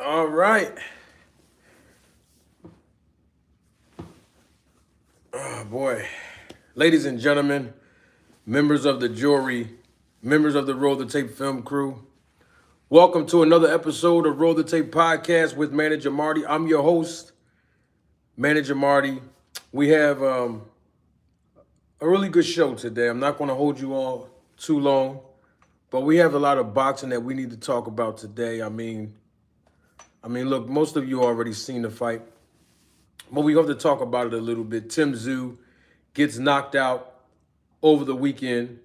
All right. Oh, boy. Ladies and gentlemen, members of the jury, members of the Roll the Tape film crew, welcome to another episode of Roll the Tape podcast with Manager Marty. I'm your host, Manager Marty. We have a really good show today. I'm not going to hold you all too long, but we have a lot of boxing that we need to talk about today. I mean, look, most of you already seen the fight, but we have to talk about it a little bit. Tim Tszyu gets knocked out over the weekend.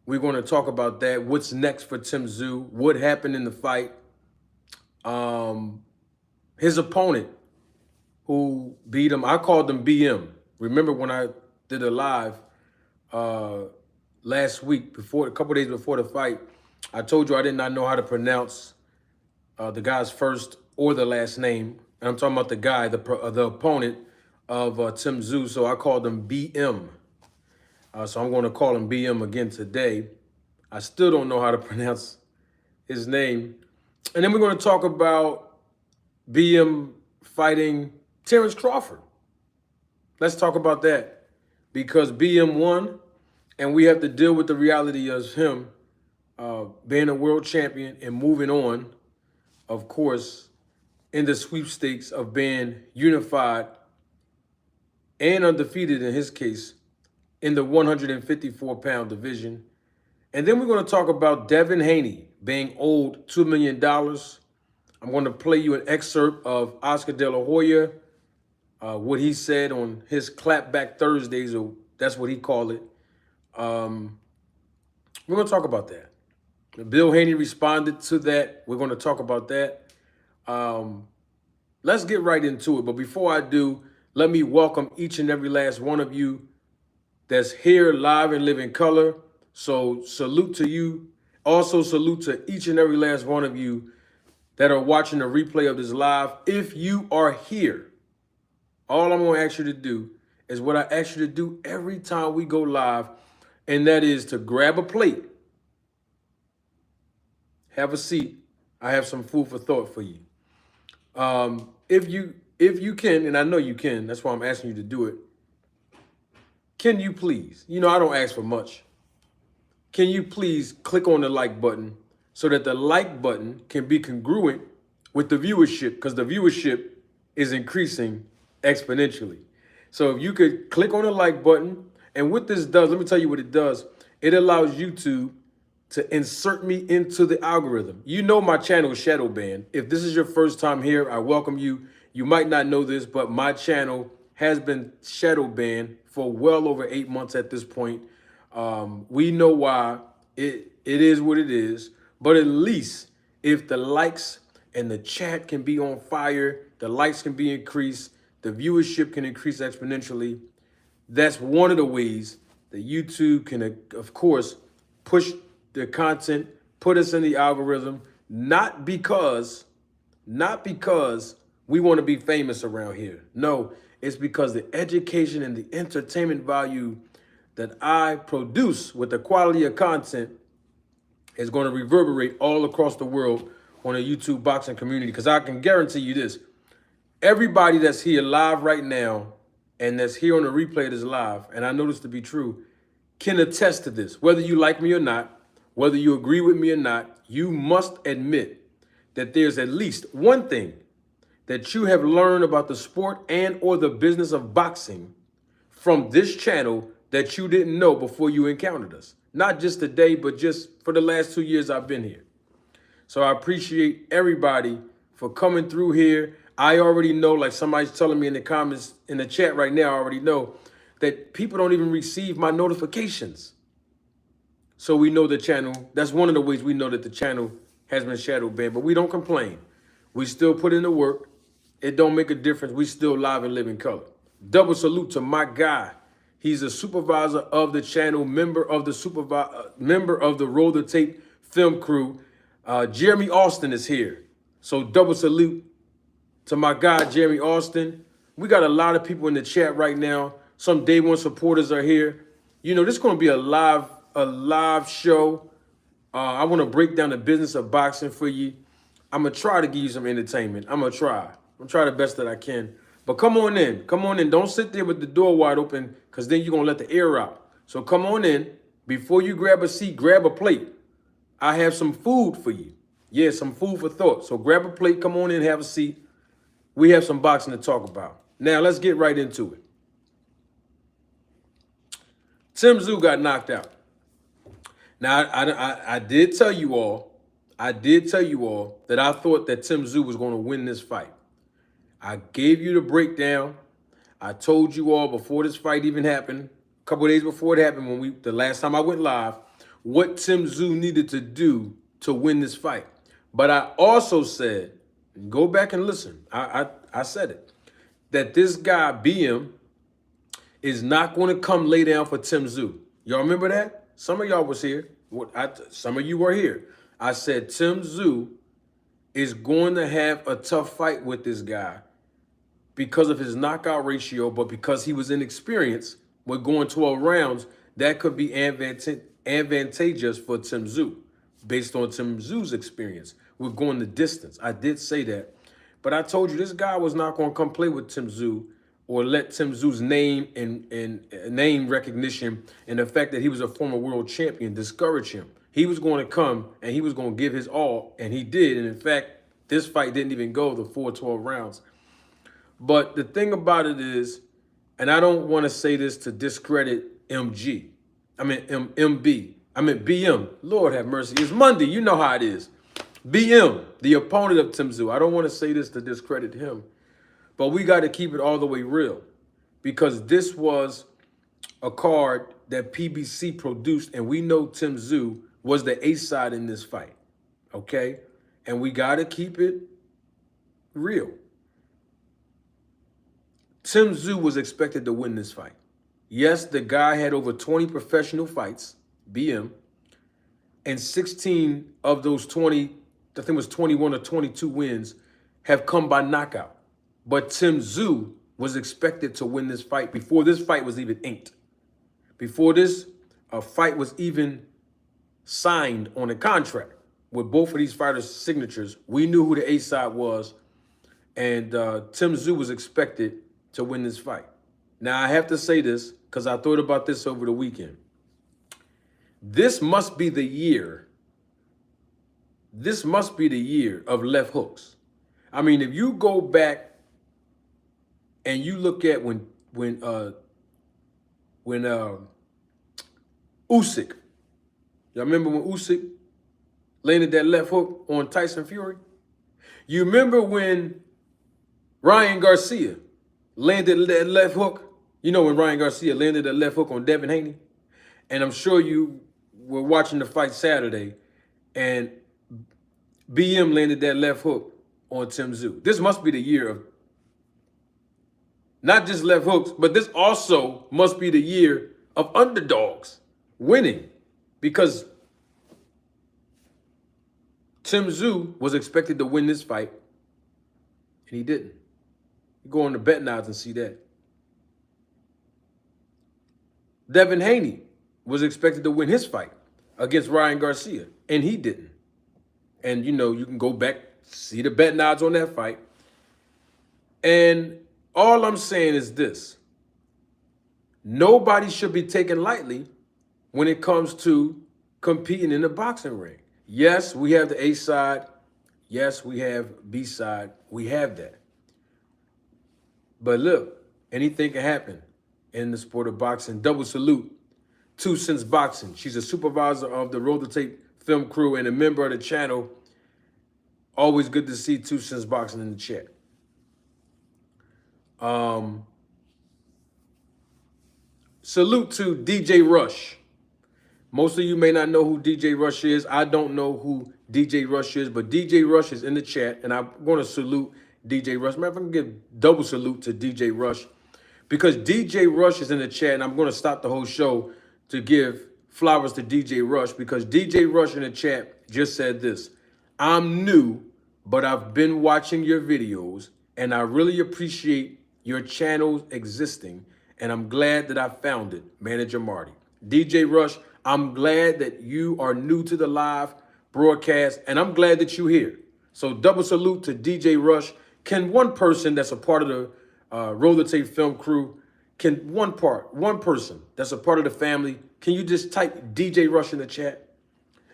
We're going to talk about that. What's next for Tim Tszyu? What happened in the fight? His opponent who beat him, I called him BM. Remember when I did a live last week, a couple days before the fight, I told you I did not know how to pronounce the guy's first or the last name. And I'm talking about the guy, the opponent of Tim Tszyu. So I called him BM. So I'm going to call him BM again today. I still don't know how to pronounce his name. And then we're going to talk about BM fighting Terence Crawford. Let's talk about that because BM won, and we have to deal with the reality of him being a world champion and moving on, of course, in the sweepstakes of being unified and undefeated in his case in the 154-pound division. And then we're going to talk about Devin Haney being owed $2 million. I'm going to play you an excerpt of Oscar De La Hoya, what he said on his Clapback Thursdays, or that's what he called it. We're going to talk about that. Bill Haney responded to that. We're going to talk about that. Let's get right into it. But before I do, let me welcome each and every last one of you that's here live and live in color. So salute to you. Also salute to each and every last one of you that are watching the replay of this live. If you are here, all I'm going to ask you to do is what I ask you to do every time we go live, and that is to grab a plate, have a seat. I have some food for thought for you. If you can, and I know you can, that's why I'm asking you to do it. Can you please, I don't ask for much. Can you please click on the like button so that the like button can be congruent with the viewership, because the viewership is increasing exponentially. So if you could click on the like button, and what this does, let me tell you what it does. It allows YouTube to insert me into the algorithm. You know my channel is shadow banned. If this is your first time here, I welcome you. You might not know this, but my channel has been shadow banned for well over 8 months at this point. We know why. It is what it is. But at least if the likes and the chat can be on fire, the likes can be increased, the viewership can increase exponentially. That's one of the ways that YouTube can, of course, push the content, put us in the algorithm, not because we want to be famous around here. No, it's because the education and the entertainment value that I produce with the quality of content is going to reverberate all across the world on the YouTube boxing community. Because I can guarantee you this, everybody that's here live right now and that's here on the replay that's live, and I know this to be true, can attest to this. Whether you like me or not, whether you agree with me or not, you must admit that there's at least one thing that you have learned about the sport and or the business of boxing from this channel that you didn't know before you encountered us. Not just today, but just for the last 2 years I've been here. So I appreciate everybody for coming through here. I already know, like somebody's telling me in the comments, in the chat right now, I already know that people don't even receive my notifications. So we know the channel, that's one of the ways we know that the channel has been shadow banned, but we don't complain. We still put in the work. It don't make a difference. We still live and live in color. Double salute to my guy. He's a supervisor of the channel, member of the Roll the Tape film crew. Jeremy Austin is here. So double salute to my guy, Jeremy Austin. We got a lot of people in the chat right now. Some day one supporters are here. This is going to be a live show. I want to break down the business of boxing for you. I'm going to try to give you some entertainment. I'm going to try. I'm going to try the best that I can. But come on in. Come on in. Don't sit there with the door wide open because then you're going to let the air out. So come on in. Before you grab a seat, grab a plate. I have some food for you. Yeah, some food for thought. So grab a plate. Come on in. Have a seat. We have some boxing to talk about. Now, let's get right into it. Tim Tszyu got knocked out. Now, I did tell you all that I thought that Tim Tszyu was going to win this fight. I gave you the breakdown. I told you all before this fight even happened, a couple of days before it happened, the last time I went live, what Tim Tszyu needed to do to win this fight. But I also said, go back and listen. I said it, that this guy BM is not going to come lay down for Tim Tszyu. Y'all remember that? Some of y'all was here. Some of you were here. I said Tim Tszyu is going to have a tough fight with this guy because of his knockout ratio, but because he was inexperienced with going 12 rounds, that could be advantageous for Tim Tszyu based on Tim Tszyu's experience with going the distance. I did say that. But I told you this guy was not going to come play with Tim Tszyu or let Tim Tszyu's name and name recognition and the fact that he was a former world champion discourage him. He was going to come and he was going to give his all, and he did. And in fact, this fight didn't even go the full 12 rounds. But the thing about it is, and I don't want to say this to discredit MB. BM. Lord have mercy. It's Monday. You know how it is. BM, the opponent of Tim Tszyu. I don't want to say this to discredit him. But we got to keep it all the way real because this was a card that PBC produced, and we know Tim Tszyu was the ace side in this fight, okay? And we got to keep it real. Tim Tszyu was expected to win this fight. Yes, the guy had over 20 professional fights, BM, and 16 of those 20, I think it was 21 or 22 wins, have come by knockout. But Tim Tszyu was expected to win this fight before this fight was even inked. Before this fight was even signed on a contract with both of these fighters' signatures, we knew who the A side was, and Tim Tszyu was expected to win this fight. Now, I have to say this because I thought about this over the weekend. This must be the year. This must be the year of left hooks. I mean, if you go back and you look at when Usyk, y'all remember when Usyk landed that left hook on Tyson Fury? You remember when Ryan Garcia landed that left hook? You know when Ryan Garcia landed that left hook on Devin Haney? And I'm sure you were watching the fight Saturday, and BM landed that left hook on Tim Tszyu. This must be the year of not just left hooks, but this also must be the year of underdogs winning, because Tim Tszyu was expected to win this fight, and he didn't. You go on the betting odds and see that. Devin Haney was expected to win his fight against Ryan Garcia, and he didn't. And, you know, you can go back, see the betting odds on that fight. And all I'm saying is this. Nobody should be taken lightly when it comes to competing in the boxing ring. Yes, we have the A side. Yes, we have B side. We have that. But look, anything can happen in the sport of boxing. Double salute to Tszyu Boxing. She's a supervisor of the Roll the Tape film crew and a member of the channel. Always good to see Tszyu Boxing in the chat. Salute to DJ Rush. Most of you may not know who DJ Rush is. I don't know who DJ Rush is, but DJ Rush is in the chat, and I'm going to salute DJ Rush. Matter of fact, I'm going to give double salute to DJ Rush, because DJ Rush is in the chat, and I'm going to stop the whole show to give flowers to DJ Rush, because DJ Rush in the chat just said this: I'm new, but I've been watching your videos, and I really appreciate your channel's existing, and I'm glad that I found it, Manager Marty. DJ Rush, I'm glad that you are new to the live broadcast, and I'm glad that you're here. So double salute to DJ Rush. Can one person that's a part of the Roll the Tape film crew, can one person that's a part of the family, can you just type DJ Rush in the chat?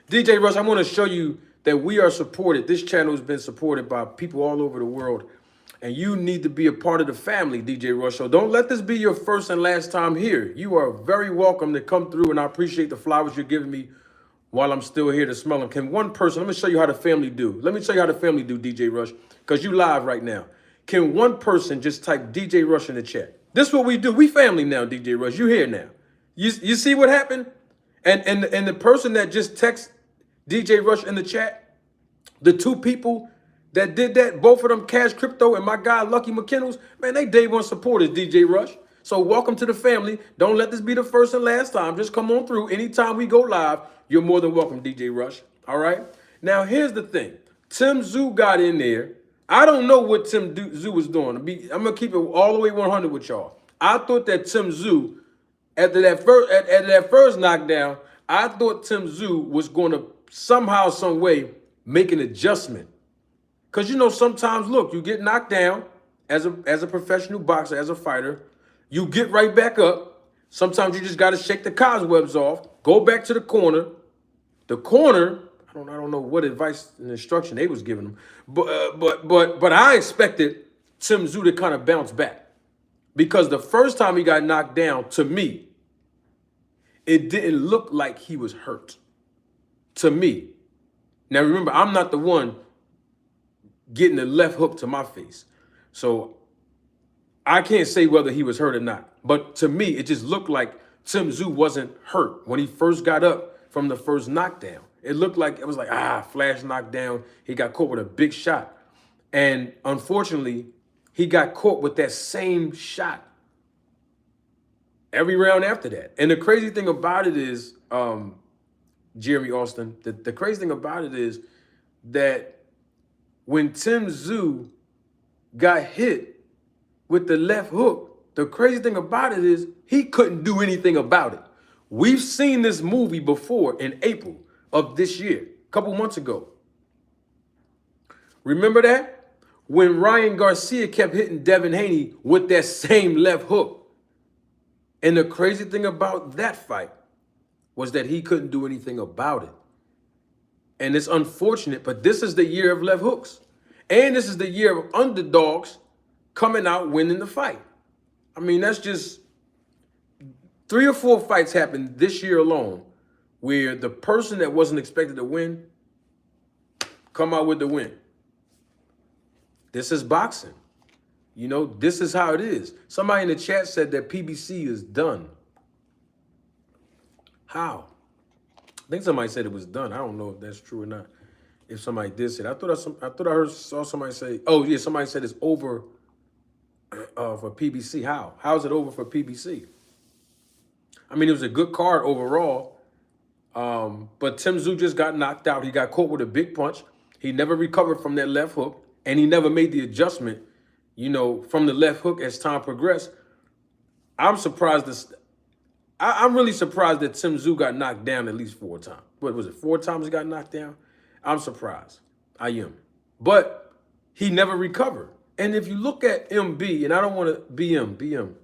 DJ Rush, I want to show you that we are supported. This channel has been supported by people all over the world. And you need to be a part of the family, DJ Rush. So don't let this be your first and last time here. You are very welcome to come through, and I appreciate the flowers you're giving me while I'm still here to smell them. Can one person, let me show you how the family do. Let me show you how the family do, DJ Rush, because you live right now. Can one person just type DJ Rush in the chat? This is what we do. We family now, DJ Rush. You here now. You see what happened? And the person that just text DJ Rush in the chat, the two people that did that, both of them, Cash Crypto and my guy Lucky McKinnels, man, they day one supporters, DJ Rush. So welcome to the family. Don't let this be the first and last time. Just come on through. Anytime we go live, you're more than welcome, DJ Rush. All right? Now, here's the thing. Tim Tszyu got in there. I don't know what Tim Tszyu was doing. I'm going to keep it all the way 100 with y'all. I thought that Tim Tszyu, after that first knockdown, I thought Tim Tszyu was going to somehow, some way, make an adjustment. Because, you know, sometimes, look, you get knocked down as a professional boxer, as a fighter. You get right back up. Sometimes you just got to shake the cobwebs off, go back to the corner. The corner, I don't know what advice and instruction they was giving him, but I expected Tim Tszyu to kind of bounce back. Because the first time he got knocked down, to me, it didn't look like he was hurt. To me. Now, remember, I'm not the one getting the left hook to my face. So I can't say whether he was hurt or not. But to me, it just looked like Tim Tszyu wasn't hurt when he first got up from the first knockdown. It looked like, it was like, flash knockdown. He got caught with a big shot. And unfortunately, he got caught with that same shot every round after that. And the crazy thing about it is, Jeremy Austin, the crazy thing about it is that when Tim Tszyu got hit with the left hook, the crazy thing about it is he couldn't do anything about it. We've seen this movie before in April of this year, a couple months ago. Remember that? When Ryan Garcia kept hitting Devin Haney with that same left hook. And the crazy thing about that fight was that he couldn't do anything about it. And it's unfortunate, but this is the year of left hooks. And this is the year of underdogs coming out winning the fight. I mean, that's just 3 or 4 fights happened this year alone where the person that wasn't expected to win come out with the win. This is boxing. You know, this is how it is. Somebody in the chat said that PBC is done. How? I think somebody said it was done. I don't know if that's true or not. If somebody did say it. I saw somebody say, oh yeah, somebody said it's over for PBC. How? How is it over for PBC? I mean, it was a good card overall. But Tim Tszyu just got knocked out. He got caught with a big punch. He never recovered from that left hook. And he never made the adjustment, you know, from the left hook as time progressed. I'm surprised I'm really surprised that Tim Tszyu got knocked down at least 4 times. What was it, 4 times he got knocked down? I'm surprised. I am. But he never recovered. And if you look at MB, and I don't want to BM.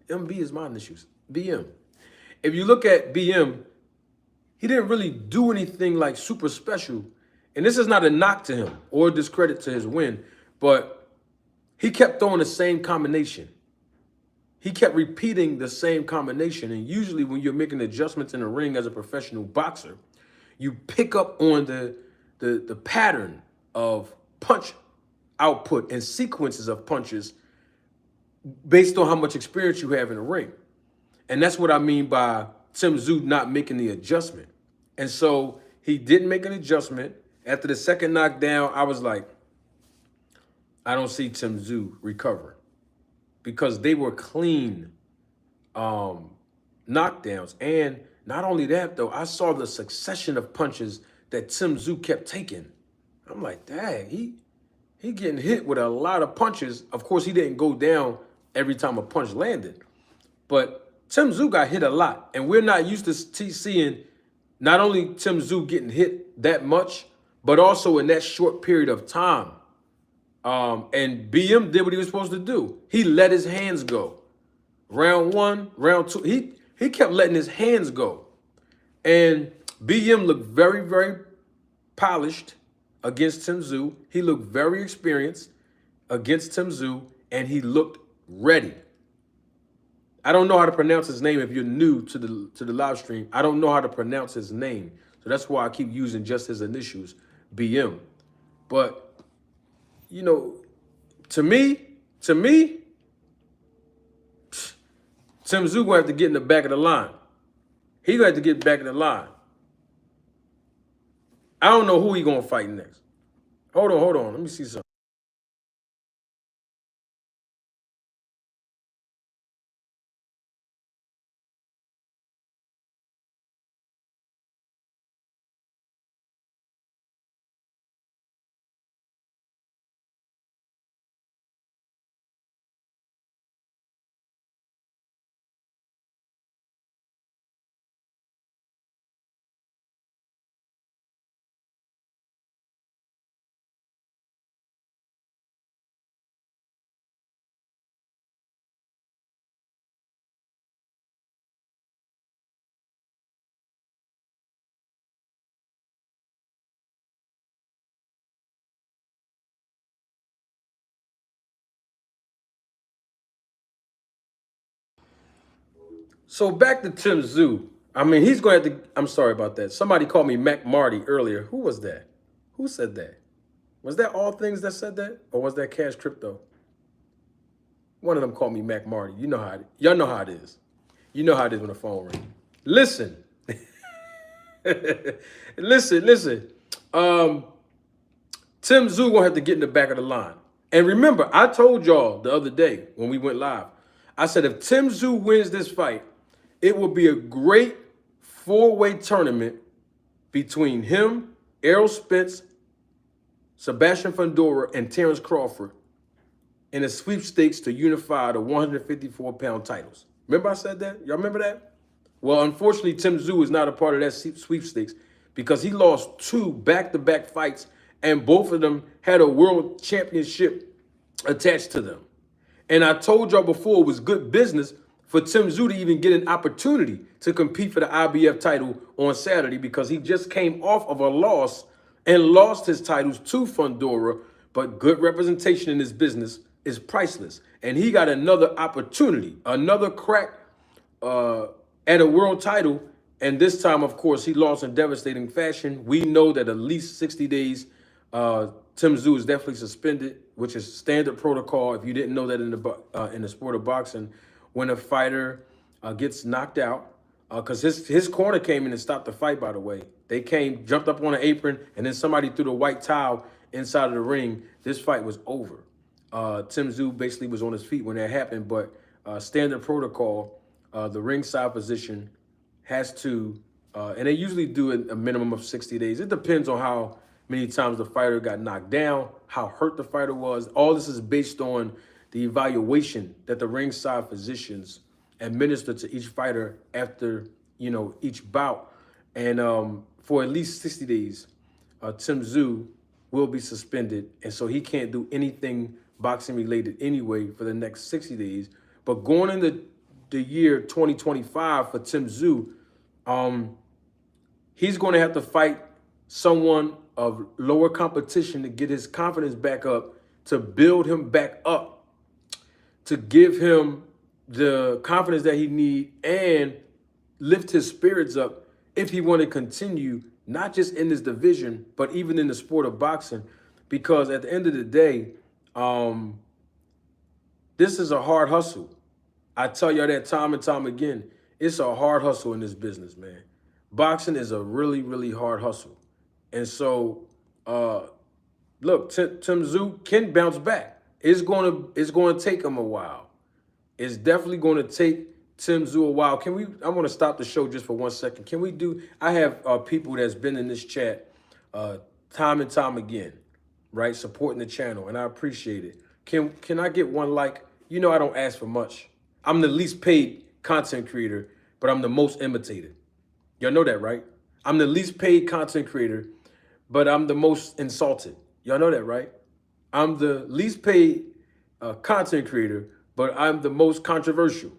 MB is my issues. BM. If you look at BM, he didn't really do anything like super special. And this is not a knock to him or a discredit to his win, but he kept throwing the same combination. He kept repeating the same combination. And usually when you're making adjustments in the ring as a professional boxer, you pick up on the pattern of punch output and sequences of punches based on how much experience you have in the ring. And that's what I mean by Tim Tszyu not making the adjustment. And so he didn't make an adjustment. After the second knockdown, I was like, I don't see Tim Tszyu recover. Because they were clean knockdowns. And not only that, though, I saw the succession of punches that Tim Tszyu kept taking. I'm like, dang, he getting hit with a lot of punches. Of course, he didn't go down every time a punch landed. But Tim Tszyu got hit a lot. And we're not used to seeing not only Tim Tszyu getting hit that much, but also in that short period of time. And BM did what he was supposed to do. He let his hands go. Round one, round two, he kept letting his hands go. And BM looked very, very polished against Tim Tszyu. He looked very experienced against Tim Tszyu, and he looked ready. I don't know how to pronounce his name. If you're new to the live stream, I don't know how to pronounce his name. So that's why I keep using just his initials, BM. But, you know, to me, Tim Tszyu gonna have to get in the back of the line. He gonna have to get back in the line. I don't know who he gonna fight next. Hold on. Let me see something. So back to Tim Tszyu. I mean, he's going to have to, I'm sorry about that. Somebody called me Mac Marty earlier. Who was that? Who said that? Was that All Things that said that? Or was that Cash Crypto? One of them called me Mac Marty. You know how it, y'all know how it is. You know how it is when the phone rings. Listen. listen. Tim Tszyu gonna have to get in the back of the line. And remember, I told y'all the other day when we went live, I said if Tim Tszyu wins this fight, it will be a great four-way tournament between him, Errol Spence, Sebastian Fundora, and Terence Crawford in a sweepstakes to unify the 154-pound titles. Remember I said that? Y'all remember that? Well, unfortunately, Tim Tszyu is not a part of that sweepstakes because he lost two back-to-back fights, and both of them had a world championship attached to them. And I told y'all before it was good business for Tim Tszyu to even get an opportunity to compete for the IBF title on Saturday because he just came off of a loss and lost his titles to Fundora. But good representation in this business is priceless. And he got another opportunity, another crack at a world title. And this time, of course, he lost in devastating fashion. We know that at least 60 days, Tim Tszyu is definitely suspended, which is standard protocol. If you didn't know that in the sport of boxing, when a fighter gets knocked out, because his corner came in and stopped the fight, by the way. They came, jumped up on an apron, and then somebody threw the white towel inside of the ring. This fight was over. Tim Tszyu basically was on his feet when that happened, but standard protocol, the ringside position has to, and they usually do a minimum of 60 days. It depends on how many times the fighter got knocked down, how hurt the fighter was. All this is based on the evaluation that the ringside physicians administer to each fighter after, you know, each bout. And for at least 60 days, Tim Tszyu will be suspended. And so he can't do anything boxing related anyway for the next 60 days. But going into the year 2025 for Tim Tszyu, he's going to have to fight someone of lower competition to get his confidence back up, to build him back up, to give him the confidence that he needs and lift his spirits up if he want to continue, not just in this division, but even in the sport of boxing. Because at the end of the day, this is a hard hustle. I tell y'all that time and time again. It's a hard hustle in this business, man. Boxing is a really, really hard hustle. And so, look, Tim Tszyu can bounce back. It's going to take him a while. It's definitely going to take Tim Tszyu a while. Can we? I want to stop the show just for 1 second. Can we do? I have people that's been in this chat time and time again, right, supporting the channel, and I appreciate it. Can I get one like? You know, I don't ask for much. I'm the least paid content creator, but I'm the most imitated. Y'all know that, right? I'm the least paid content creator, but I'm the most insulted. Y'all know that, right? I'm the least paid content creator, but I'm the most controversial.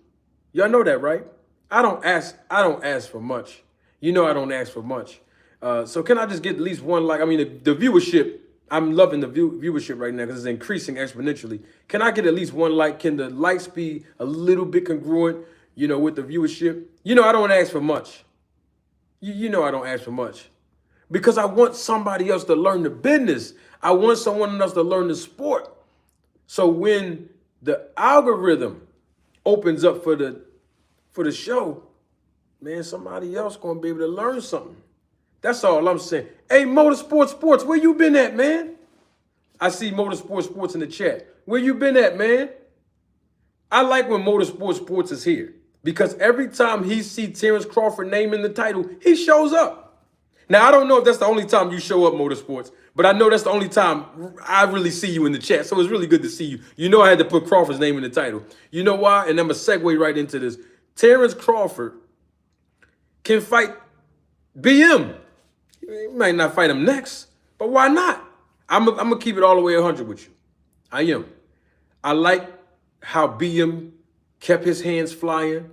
Y'all know that, right? I don't ask. I don't ask for much. You know, I don't ask for much. So can I just get at least one like? I mean, the viewership. I'm loving the viewership right now because it's increasing exponentially. Can I get at least one like? Can the likes be a little bit congruent? You know, with the viewership. You know, I don't ask for much. You know, I don't ask for much because I want somebody else to learn the business. I want someone else to learn the sport. So when the algorithm opens up for the show, man, somebody else gonna be able to learn something. That's all I'm saying. Hey, Motorsport Sports, where you been at, man? I see Motorsport Sports in the chat. Where you been at, man? I like when Motorsport Sports is here because every time he sees Terence Crawford name in the title, he shows up. Now, I don't know if that's the only time you show up, Motorsports, but I know that's the only time I really see you in the chat. So it's really good to see you. You know I had to put Crawford's name in the title. You know why? And I'm going to segue right into this. Terence Crawford can fight BM. You might not fight him next, but why not? I'm going to keep it all the way 100 with you. I am. I like how BM kept his hands flying.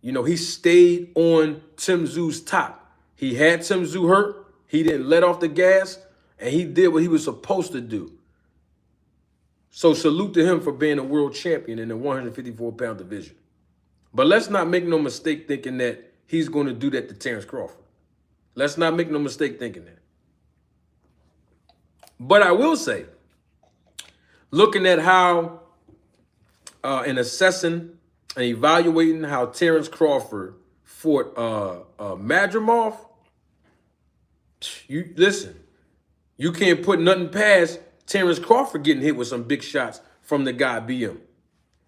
You know, he stayed on Tim Tszyu's top. He had Tim Tszyu hurt. He didn't let off the gas, and he did what he was supposed to do. So salute to him for being a world champion in the 154-pound division. But let's not make no mistake thinking that he's going to do that to Terence Crawford. Let's not make no mistake thinking that. But I will say, looking at how, and assessing and evaluating how Terence Crawford fought Madrimov, you listen, you can't put nothing past Terence Crawford getting hit with some big shots from the guy BM.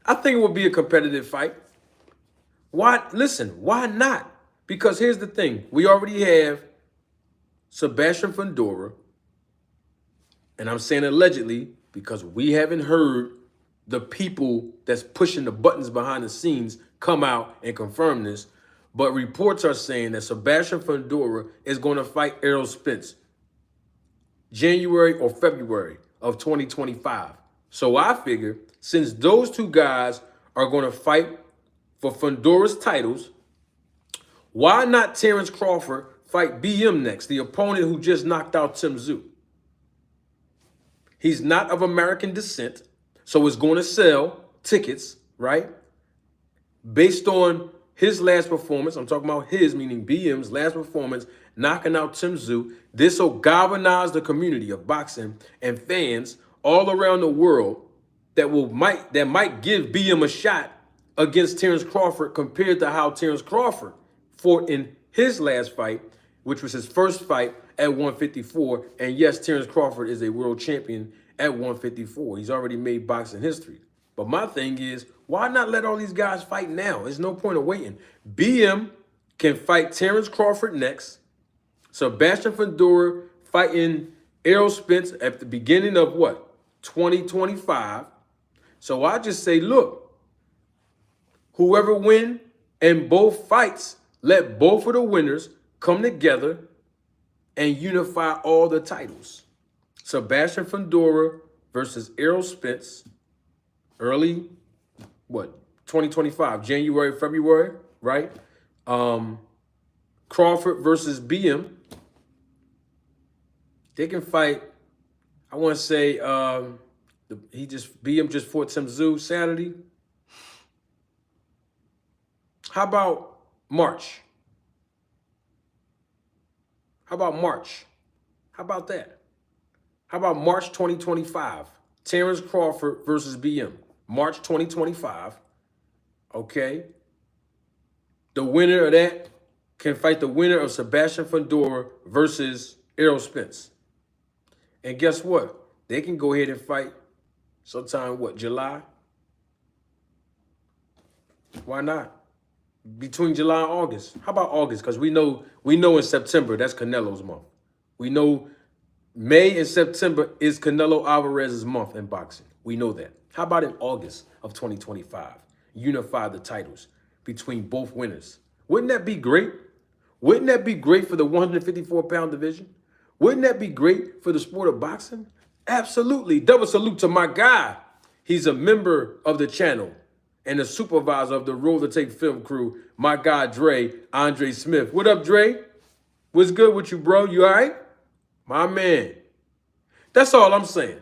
I think it would be a competitive fight. Why? Listen, why not? Because here's the thing. We already have Sebastian Fundora, and I'm saying allegedly because we haven't heard the people that's pushing the buttons behind the scenes come out and confirm this. But reports are saying that Sebastian Fundora is going to fight Errol Spence January or February of 2025. So I figure since those two guys are going to fight for Fundora's titles, why not Terence Crawford fight BM next, the opponent who just knocked out Tim Tszyu? He's not of American descent, so it's going to sell tickets, right? Based on his last performance, I'm talking about his, meaning BM's last performance, knocking out Tim Tszyu. This will galvanize the community of boxing and fans all around the world that might give BM a shot against Terence Crawford compared to how Terence Crawford fought in his last fight, which was his first fight at 154. And yes, Terence Crawford is a world champion at 154. He's already made boxing history. But my thing is, why not let all these guys fight now? There's no point of waiting. BM can fight Terence Crawford next. Sebastian Fundora fighting Errol Spence at the beginning of what? 2025. So I just say, look, whoever win in both fights, let both of the winners come together and unify all the titles. Sebastian Fundora versus Errol Spence, early, 2025, January, February, right? Crawford versus BM. They can fight, I want to say, BM just fought Tim Tszyu Saturday. How about March? How about March? How about that? How about March 2025? Terence Crawford versus BM. March 2025. Okay. The winner of that can fight the winner of Sebastian Fundora versus Errol Spence. And guess what? They can go ahead and fight sometime, July? Why not? Between July and August. How about August? Because we know in September, that's Canelo's month. We know May and September is Canelo Alvarez's month in boxing. We know that. How about in August of 2025? Unify the titles between both winners. Wouldn't that be great? Wouldn't that be great for the 154-pound division? Wouldn't that be great for the sport of boxing? Absolutely. Double salute to my guy. He's a member of the channel and the supervisor of the Roll to Take film crew, my guy Dre, Andre Smith. What up, Dre? What's good with you, bro? You all right? My man. That's all I'm saying.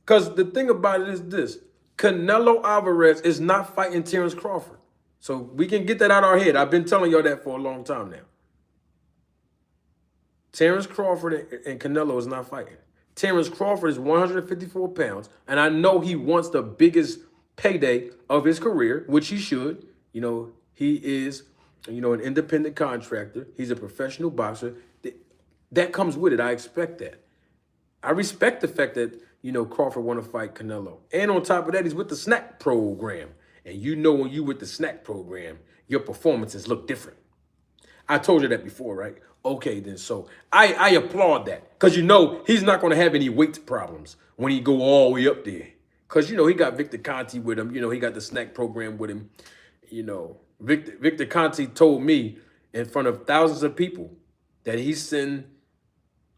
Because the thing about it is this. Canelo Alvarez is not fighting Terence Crawford. So we can get that out of our head. I've been telling y'all that for a long time now. Terence Crawford and Canelo is not fighting. Terence Crawford is 154 pounds, and I know he wants the biggest payday of his career, which he should. You know, he is, you know, an independent contractor. He's a professional boxer. That comes with it. I expect that. I respect the fact that, you know, Crawford want to fight Canelo. And on top of that, he's with the snack program. And you know when you with the snack program, your performances look different. I told you that before, right? Okay, then. So I applaud that. Because, you know, he's not going to have any weight problems when he go all the way up there. Because, you know, he got Victor Conte with him. You know, he got the snack program with him. You know, Victor Conte told me in front of thousands of people that he send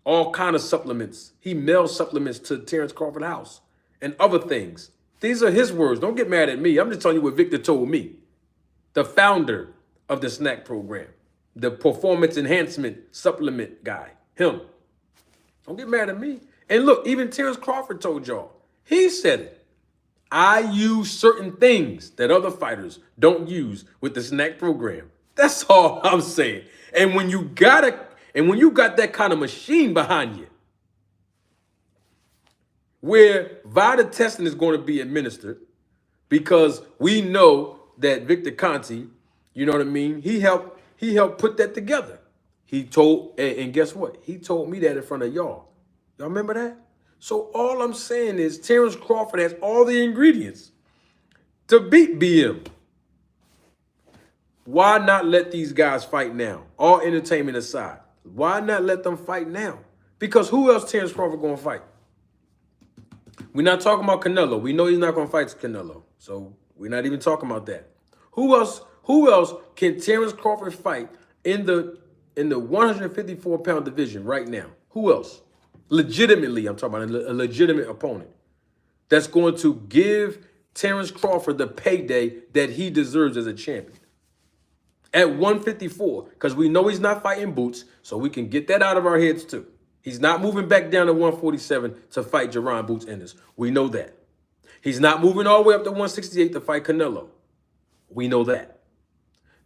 all kind of supplements. He mails supplements to Terence Crawford's house and other things. These are his words. Don't get mad at me. I'm just telling you what Victor told me. The founder of the snack program. The performance enhancement supplement guy. Him. Don't get mad at me. And look, even Terence Crawford told y'all. He said it. I use certain things that other fighters don't use with the snack program. That's all I'm saying. And when you got that kind of machine behind you, where VIDA testing is going to be administered, because we know that Victor Conte, you know what I mean? He helped put that together. He told, and guess what? He told me that in front of y'all. Y'all remember that? So all I'm saying is Terence Crawford has all the ingredients to beat BM. Why not let these guys fight now? All entertainment aside. Why not let them fight now? Because who else Terence Crawford going to fight? We're not talking about Canelo. We know he's not going to fight Canelo. So we're not even talking about that. Who else can Terence Crawford fight in the 154-pound division right now? Who else? Legitimately, I'm talking about a legitimate opponent that's going to give Terence Crawford the payday that he deserves as a champion. At 154, because we know he's not fighting bouts, so we can get that out of our heads too. He's not moving back down to 147 to fight Jaron Boots Ennis. We know that. He's not moving all the way up to 168 to fight Canelo. We know that.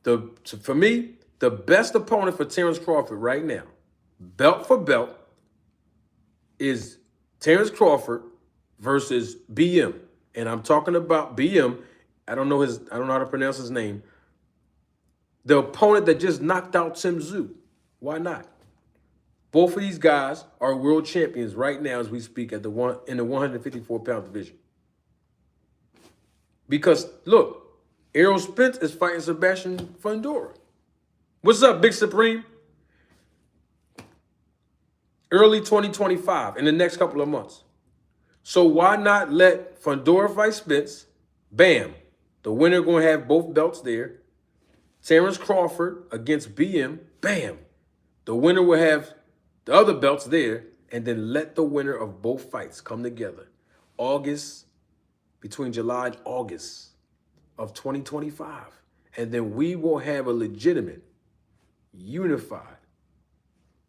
For me, the best opponent for Terence Crawford right now, belt for belt, is Terence Crawford versus BM. And I'm talking about BM. I don't know how to pronounce his name. The opponent that just knocked out Tim Tszyu. Why not? Both of these guys are world champions right now as we speak in the 154-pound division. Because, look, Errol Spence is fighting Sebastian Fundora. What's up, Big Supreme? Early 2025, in the next couple of months. So why not let Fundora fight Spence? Bam. The winner going to have both belts there. Terence Crawford against BM. Bam. The winner will have the other belts there, and then let the winner of both fights come together. Between July and August of 2025. And then we will have a legitimate, unified,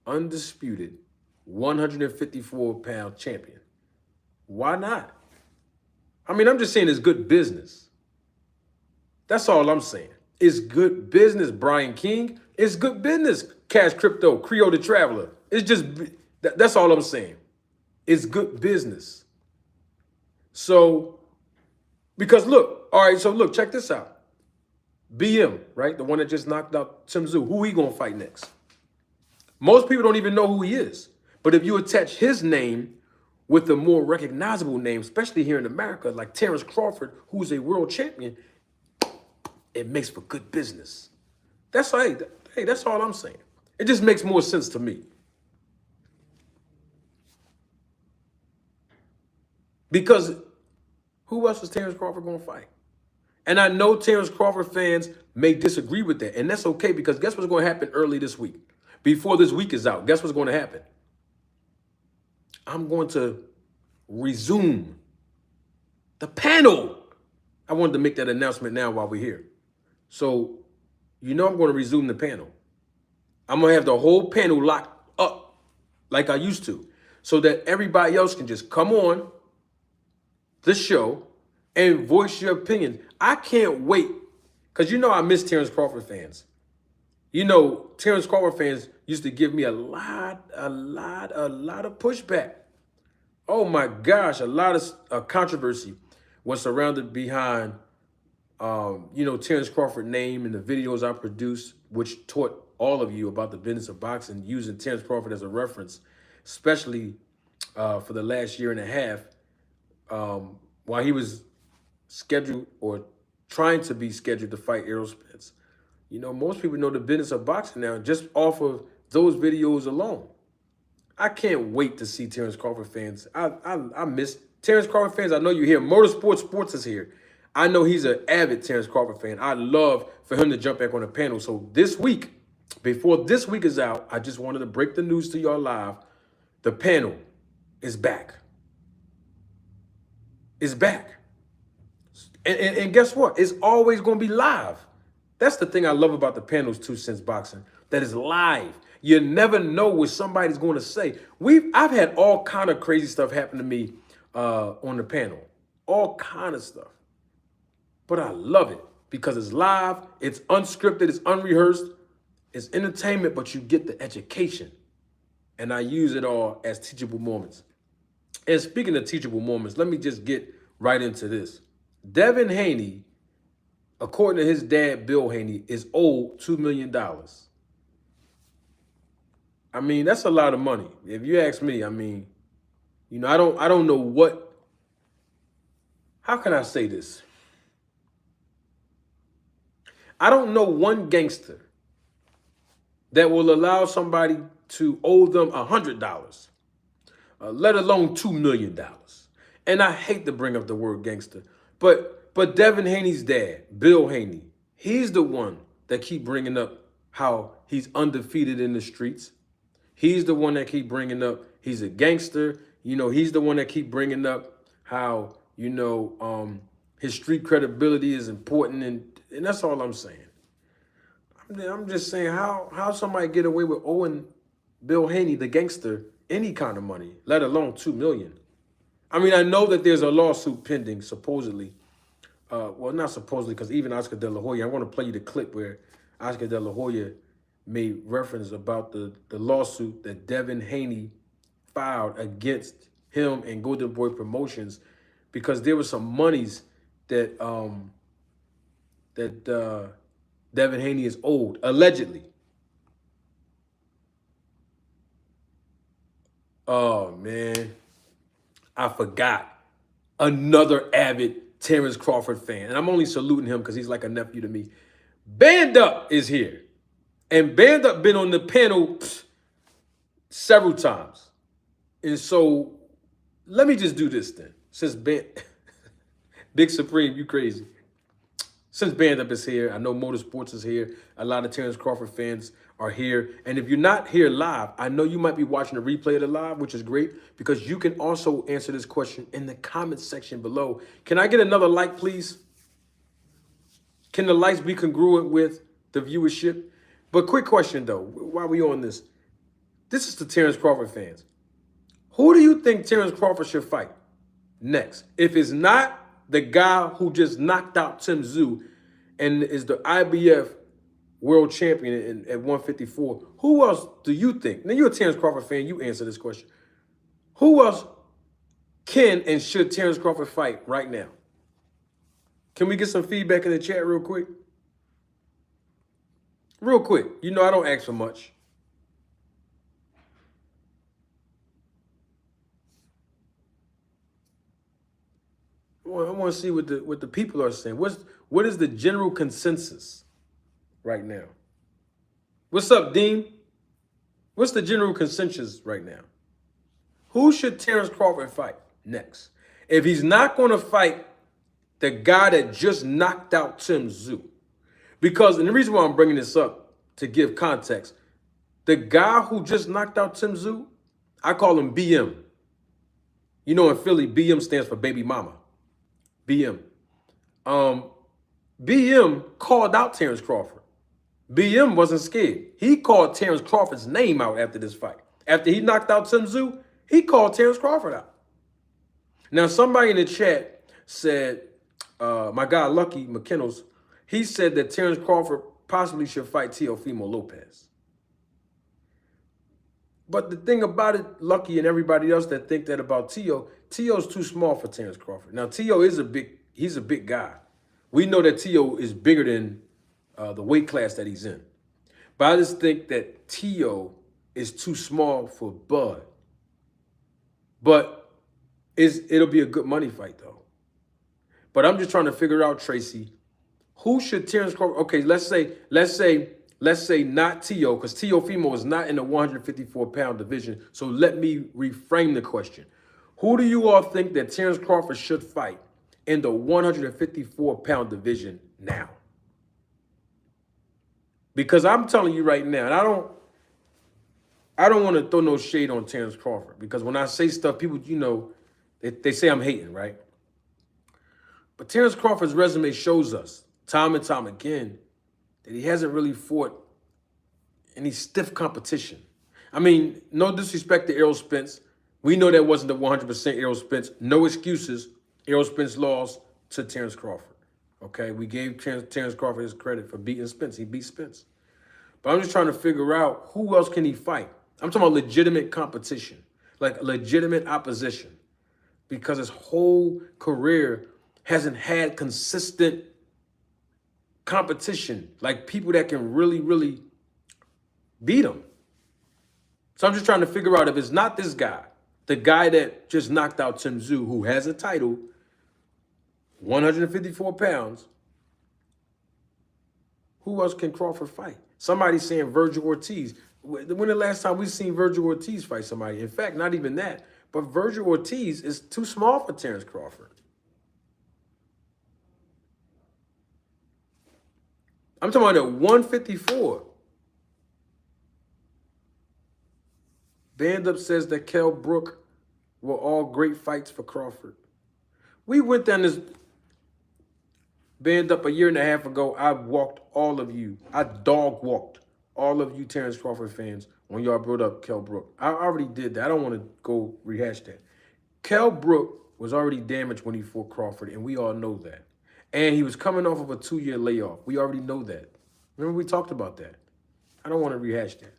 undisputed 154-pound champion. Why not? I mean, I'm just saying it's good business. That's all I'm saying. It's good business, Brian King. It's good business, Cash Crypto, Creole the Traveler. It's just, that's all I'm saying. It's good business. So, because look, all right, so look, check this out. BM, right? The one that just knocked out Tim Tszyu. Who he going to fight next? Most people don't even know who he is. But if you attach his name with a more recognizable name, especially here in America, like Terence Crawford, who's a world champion, it makes for good business. That's that's all I'm saying. It just makes more sense to me. Because who else is Terence Crawford going to fight? And I know Terence Crawford fans may disagree with that. And that's okay, because guess what's going to happen early this week? before this week is out, guess what's going to happen? I'm going to resume the panel. I wanted to make that announcement now while we're here. So, you know I'm going to resume the panel. I'm going to have the whole panel locked up like I used to so that everybody else can just come on the show and voice your opinion. I can't wait because you know I miss Terence Crawford fans. You know, Terence Crawford fans used to give me a lot of pushback. Oh my gosh, a lot of controversy was surrounded behind, you know, Terence Crawford name and the videos I produced, which taught all of you about the business of boxing, using Terence Crawford as a reference, especially for the last year and a half, while he was scheduled or trying to be scheduled to fight Errol Spence. You know, most people know the business of boxing now just off of those videos alone. I can't wait to see Terence Crawford fans. I miss Terence Crawford fans. I know you're here. Motorsport Sports is here. I know he's an avid Terence Crawford fan. I'd love for him to jump back on the panel. So this week, before this week is out, I just wanted to break the news to y'all live. The panel is back. It's back. And guess what? It's always going to be live. That's the thing I love about the panels, 2 Cents Boxing, that is live. You never know what somebody's going to say. I've had all kind of crazy stuff happen to me on the panel. All kind of stuff. But I love it because it's live, it's unscripted, it's unrehearsed, it's entertainment, but you get the education. And I use it all as teachable moments. And speaking of teachable moments, let me just get right into this. Devin Haney, according to his dad, Bill Haney, is owed $2 million. I mean, that's a lot of money. If you ask me, I mean, you know, I don't know what, how can I say this? I don't know one gangster that will allow somebody to owe them $100, let alone $2 million. And I hate to bring up the word gangster, but Devin Haney's dad, Bill Haney, he's the one that keep bringing up how he's undefeated in the streets. He's the one that keep bringing up he's a gangster. You know, he's the one that keep bringing up how, you know, his street credibility is important. And that's all I'm saying. I'm just saying how somebody get away with owing Bill Haney, the gangster, any kind of money, let alone $2 million. I mean, I know that there's a lawsuit pending, supposedly. Well, not supposedly, because even Oscar De La Hoya, I want to play you the clip where Oscar De La Hoya made reference about the lawsuit that Devin Haney filed against him and Golden Boy Promotions because there was some monies that Devin Haney is owed, allegedly. Oh, man. I forgot. Another avid Terence Crawford fan. And I'm only saluting him because he's like a nephew to me. Band Up is here. And Band Up been on the panel several times. And so let me just do this then. Since Big Supreme, you crazy. Since Band Up is here, I know Motorsports is here. A lot of Terence Crawford fans are here. And if you're not here live, I know you might be watching a replay of the live, which is great because you can also answer this question in the comments section below. Can I get another like, please? Can the likes be congruent with the viewership? But quick question, though, while we on this. This is the Terence Crawford fans. Who do you think Terence Crawford should fight next? If it's not the guy who just knocked out Tim Tszyu and is the IBF world champion at 154, who else do you think? Now, you're a Terence Crawford fan. You answer this question. Who else can and should Terence Crawford fight right now? Can we get some feedback in the chat real quick? Real quick. You know I don't ask for much. I want to see what the people are saying. What is the general consensus right now? What's up, Dean? What's the general consensus right now? Who should Terence Crawford fight next? If he's not going to fight the guy that just knocked out Tim Tszyu, because, and the reason why I'm bringing this up to give context, The guy who just knocked out Tim Tszyu, I call him BM. You know, in Philly, BM stands for baby mama. BM. BM called out Terence Crawford. BM wasn't scared. He called Terence Crawford's name out after this fight. After he knocked out Tim Tszyu, he called Terence Crawford out. Now, somebody in the chat said, my guy Lucky McKinnell's, he said that Terence Crawford possibly should fight Teofimo Lopez. But the thing about it, Lucky and everybody else that think that about Teo's too small for Terence Crawford. Now, Teo is he's a big guy. We know that Teo is bigger than the weight class that he's in. But I just think that Teo is too small for Bud. But it'll be a good money fight, though. But I'm just trying to figure out, Tracy, who should Terence Crawford... Okay, let's say not Teo, because Teofimo is not in the 154-pound division. So let me reframe the question. Who do you all think that Terence Crawford should fight in the 154-pound division now? Because I'm telling you right now, and I don't want to throw no shade on Terence Crawford, because when I say stuff, people, you know, they say I'm hating, right? But Terence Crawford's resume shows us time and time again that he hasn't really fought any stiff competition. I mean, no disrespect to Errol Spence. We know that wasn't the 100% Errol Spence. No excuses. Errol Spence lost to Terence Crawford. Okay, we gave Terence Crawford his credit for beating Spence. He beat Spence. But I'm just trying to figure out who else can he fight. I'm talking about legitimate competition, like legitimate opposition, because his whole career hasn't had consistent competition, like people that can really, really beat him. So I'm just trying to figure out if it's not this guy, the guy that just knocked out Tim Tszyu, who has a title, 154 pounds, who else can Crawford fight? Somebody's saying Virgil Ortiz. When the last time we've seen Virgil Ortiz fight somebody? In fact, not even that. But Virgil Ortiz is too small for Terence Crawford. I'm talking about at 154. Band Up says that Kell Brook were all great fights for Crawford. We went down this Band Up a year and a half ago. I walked all of you. I dog walked all of you Terence Crawford fans when y'all brought up Kell Brook. I already did that. I don't want to go rehash that. Kell Brook was already damaged when he fought Crawford, and we all know that. And he was coming off of a 2-year layoff. We already know that. Remember, we talked about that. I don't want to rehash that.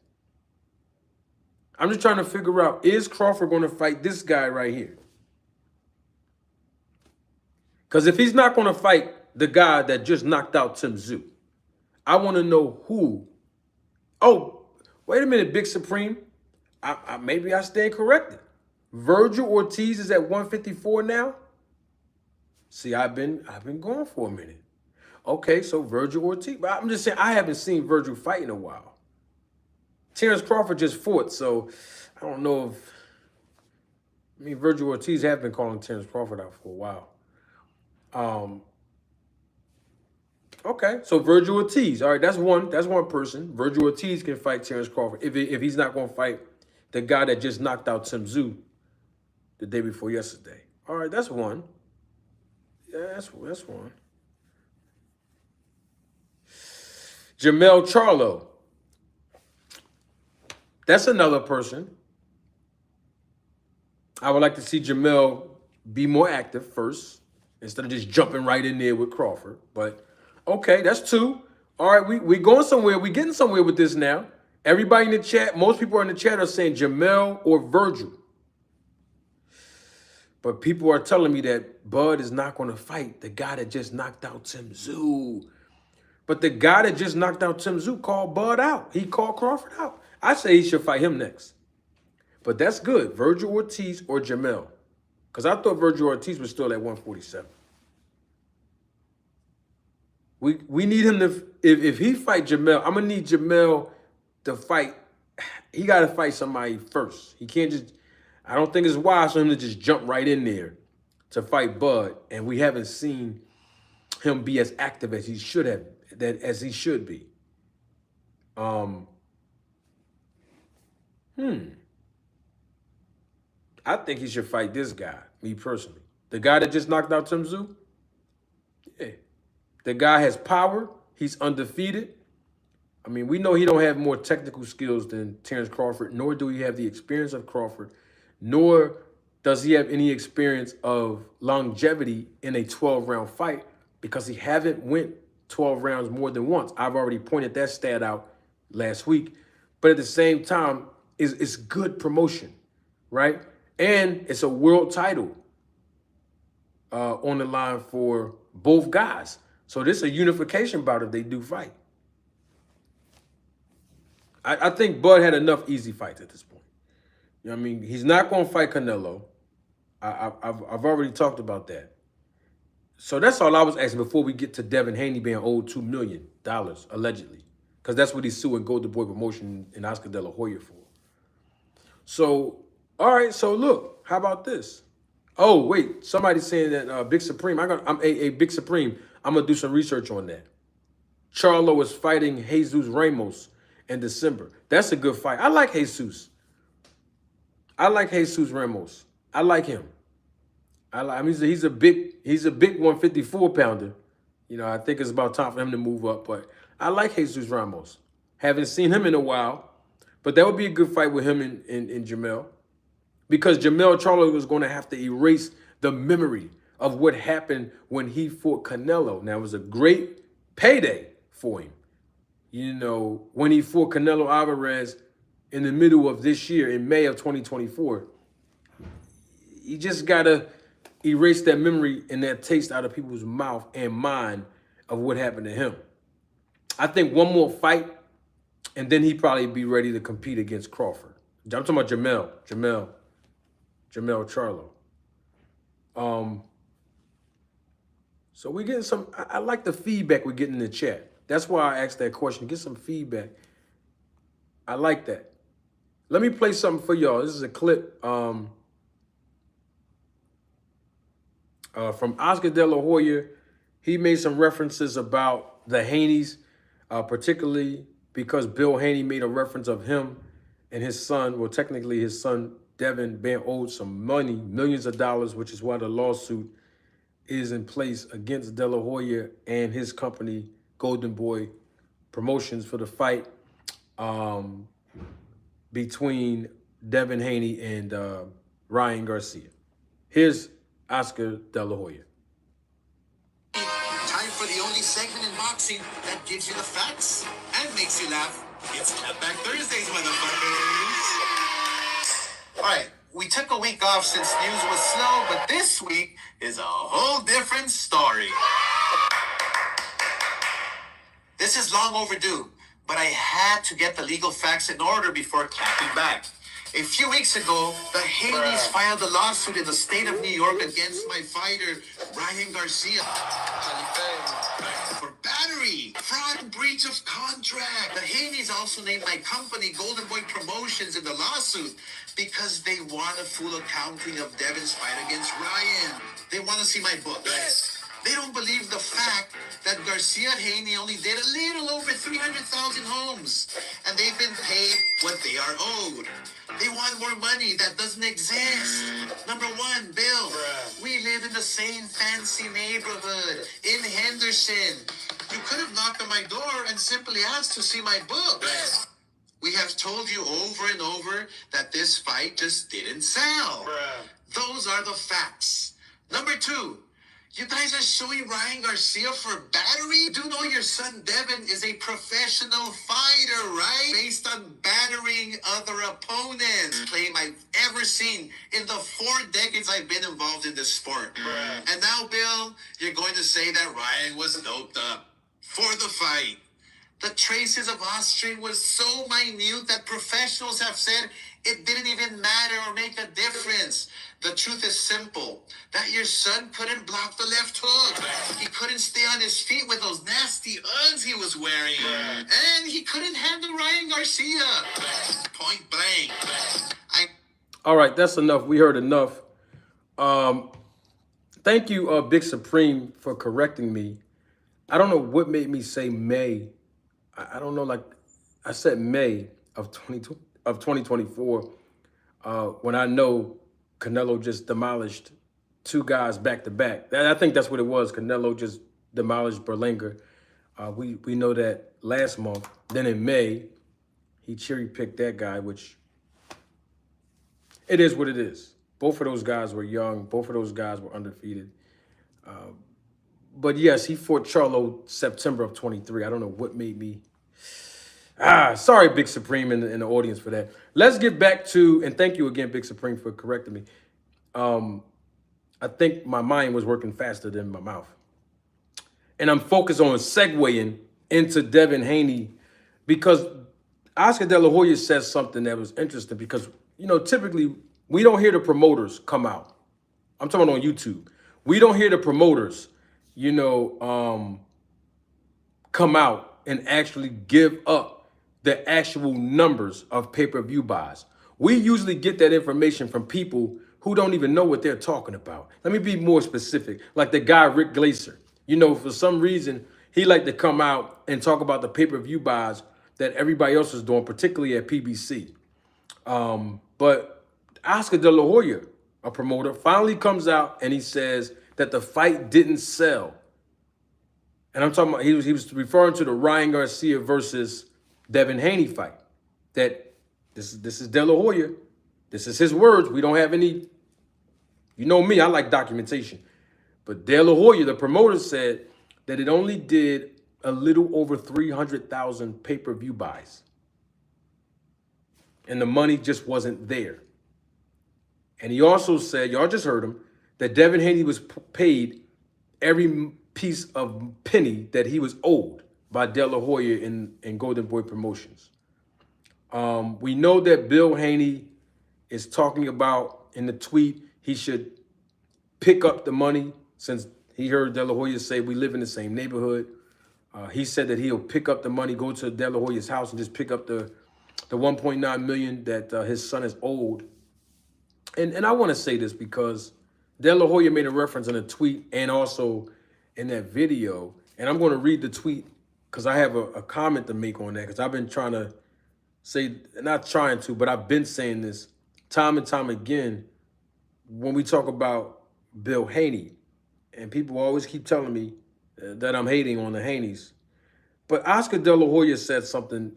I'm just trying to figure out, is Crawford going to fight this guy right here? Because if he's not going to fight the guy that just knocked out Tim Tszyu, I want to know who. Oh, wait a minute, Big Supreme. Maybe I stand corrected. Virgil Ortiz is at 154 now? See, I've been going for a minute. Okay, so Virgil Ortiz. But I'm just saying, I haven't seen Virgil fight in a while. Terence Crawford just fought, so I don't know if... I mean, Virgil Ortiz have been calling Terence Crawford out for a while. Okay, so Virgil Ortiz. All right, that's one person. Virgil Ortiz can fight Terence Crawford if he's not going to fight the guy that just knocked out Tim Tszyu the day before yesterday. All right, that's one. Yeah, that's one. Jamel Charlo. That's another person. I would like to see Jamel be more active first instead of just jumping right in there with Crawford. But, okay, that's two. All right, we going somewhere. We getting somewhere with this now. Everybody in the chat, most people in the chat are saying Jamel or Virgil. But people are telling me that Bud is not going to fight the guy that just knocked out Tim Tszyu. But the guy that just knocked out Tim Tszyu called Bud out. He called Crawford out. I say he should fight him next. But that's good. Virgil Ortiz or Jamel. Because I thought Virgil Ortiz was still at 147. We need him to, if he fight Jamel, I'm going to need Jamel to fight. He got to fight somebody first. He can't just, I don't think it's wise for him to just jump right in there to fight Bud. And we haven't seen him be as active as he should have, as he should be. I think he should fight this guy, me personally. The guy that just knocked out Tim Tszyu? Yeah. The guy has power. He's undefeated. I mean, we know he don't have more technical skills than Terence Crawford, nor do he have the experience of Crawford, nor does he have any experience of longevity in a 12-round fight because he haven't went 12 rounds more than once. I've already pointed that stat out last week. But at the same time, it's good promotion, right? And it's a world title on the line for both guys. So this is a unification bout if they do fight. I think Bud had enough easy fights at this point. You know what I mean? He's not going to fight Canelo. I've already talked about that. So that's all I was asking before we get to Devin Haney being owed $2 million, allegedly. Because that's what he's suing Golden Boy Promotion and Oscar De La Hoya for. So, all right, so look, how about this? Oh, wait, somebody's saying that Big Supreme, I'm a Big Supreme, I'm going to do some research on that. Charlo is fighting Jesus Ramos in December. That's a good fight. I like Jesus. I like Jesus Ramos. I like him. I mean, he's a big 154 pounder. You know, I think it's about time for him to move up. But I like Jesus Ramos. Haven't seen him in a while, but that would be a good fight with him and Jamel, because Jamel Charlo was going to have to erase the memory of what happened when he fought Canelo. Now, it was a great payday for him. You know, when he fought Canelo Alvarez in the middle of this year, in May of 2024, he just got to erase that memory and that taste out of people's mouth and mind of what happened to him. I think one more fight, and then he'd probably be ready to compete against Crawford. I'm talking about Jamel Charlo. So we're getting some, I like the feedback we're getting in the chat. That's why I asked that question, get some feedback. I like that. Let me play something for y'all. This is a clip from Oscar De La Hoya. He made some references about the Haneys, particularly because Bill Haney made a reference of him and his son. Well, technically his son, Devin, being owed some money, millions of dollars, which is why the lawsuit is in place against De La Hoya and his company, Golden Boy Promotions, for the fight between Devin Haney and Ryan Garcia. Here's Oscar De La Hoya. Time for the only segment in boxing that gives you the facts and makes you laugh. It's Clapback Thursdays, motherfuckers. All right, we took a week off since news was slow, but this week is a whole different story. This is long overdue, but I had to get the legal facts in order before clapping back. A few weeks ago, the Haneys filed a lawsuit in the state of New York against my fighter, Ryan Garcia, for battery, fraud, and breach of contract. The Haneys also named my company, Golden Boy Promotions, in the lawsuit because they want a full accounting of Devin's fight against Ryan. They want to see my books. They don't believe the fact that Garcia and Haney only did a little over 300,000 homes, and they've been paid what they are owed. They want more money that doesn't exist. Number one, Bill, we live in the same fancy neighborhood in Henderson. You could have knocked on my door and simply asked to see my books. We have told you over and over that this fight just didn't sell. Those are the facts. Number two, you guys are suing Ryan Garcia for battery? You do know your son Devin is a professional fighter, right? Based on battering other opponents. Claim I've ever seen in the 4 decades I've been involved in this sport. And now, Bill, you're going to say that Ryan was doped up for the fight. The traces of Austrian was so minute that professionals have said it didn't even matter or make a difference. The truth is simple, that your son couldn't block the left hook. He couldn't stay on his feet with those nasty Uggs he was wearing. And he couldn't handle Ryan Garcia. Point blank. All right, that's enough. We heard enough. Thank you, Big Supreme, for correcting me. I don't know what made me say May. I don't know, like I said May of of 2024, when I know Canelo just demolished two guys back to back. I think that's what it was. Canelo just demolished Berlinger. We know that last month. Then in May, he cherry picked that guy, which it is what it is. Both of those guys were young. Both of those guys were undefeated. But yes, he fought Charlo September of 23. I don't know what made me. Sorry, Big Supreme in the audience for that. Let's get back to, and thank you again, Big Supreme, for correcting me. I think my mind was working faster than my mouth. And I'm focused on segueing into Devin Haney because Oscar De La Hoya says something that was interesting because, typically we don't hear the promoters come out. I'm talking on YouTube. We don't hear the promoters, come out and actually give up the actual numbers of pay-per-view buys. We usually get that information from people who don't even know what they're talking about. Let me be more specific. Like the guy, Rick Glaser. For some reason, he liked to come out and talk about the pay-per-view buys that everybody else is doing, particularly at PBC. But Oscar De La Hoya, a promoter, finally comes out and he says that the fight didn't sell. And I'm talking about, he was referring to the Ryan Garcia versus Devin Haney fight. That this is De La Hoya. This is his words. We don't have any, you know me, I like documentation. But De La Hoya, the promoter, said that it only did a little over 300,000 pay-per-view buys. And the money just wasn't there. And he also said, y'all just heard him, that Devin Haney was paid every piece of penny that he was owed by De La Hoya in Golden Boy Promotions. We know that Bill Haney is talking about in the tweet he should pick up the money since he heard De La Hoya say we live in the same neighborhood. He said that he'll pick up the money, go to De La Hoya's house and just pick up the 1.9 million that his son is owed. And I want to say this because De La Hoya made a reference in a tweet and also in that video. And I'm going to read the tweet because I have a comment to make on that because I've been trying to say, not trying to, but I've been saying this time and time again when we talk about Bill Haney. And people always keep telling me that I'm hating on the Haneys. But Oscar De La Hoya said something